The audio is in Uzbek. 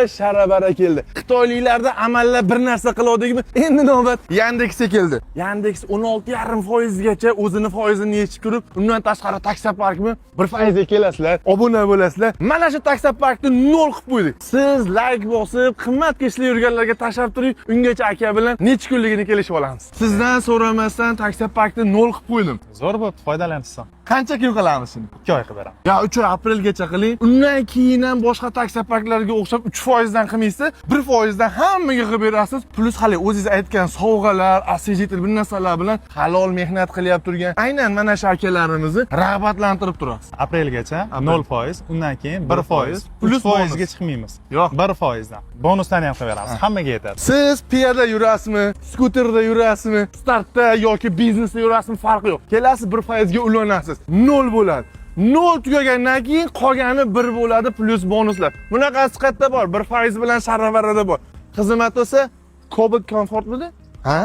sharabara keldi. Xitoyliklarda amallar bir narsa qiladimi? Endi navbat Yandexga keldi. Yandex 16,5% gacha o'zini foizini yechib turib, undan tashqari taksi parkmi 1% ga kelasizlar, obuna bo'lasizlar. Mana shu taksi parkni 0 qilib qo'ydik. Siz like bosib, qimmatga ishlar yurganlarga tashlab turing, ungacha aka bilan necha kunligini kelishib olamiz. Sizdan so'ramasdan taksi parkni 0 qilib qo'ydim. Zo'r bo'pti, foydalanishsan. Qancha kun qilamiz shuni? 2 oy qilib beraman. Ya 3 oy aprelgacha qiling. Undan keyin ham boshqa taksi parklarga o'xshab 3% dan qilmaysiz, 1% dan hammaga qilib berasiz. Plus hali o'zingiz aytgan sovg'alar, assejitel bir narsalar bilan halol mehnat qilyapti turgan aynan mana shu akalarimizni rag'batlantirib turasiz. Aprelgacha 0%, undan keyin 1%, plus 3% ga chiqmaymiz. Yo'q. 1% dan. Bonuslarni ham qilib beramiz. Hammaga yetadi. Siz piyoda yurasizmi, skuterda yurasizmi, startda yoki biznesda yurasizmi farqi yo'q. Kelasiz 1% ga ulanasiz. 0 bo'ladi. 0 tugagandan keyin qolgani 1 bo'ladi plus bonuslar. Bunaqasi qayerda bor? 1% bilan sharavarada bor. Xizmat bo'lsa, Cobalt Comfortmidi? Ha?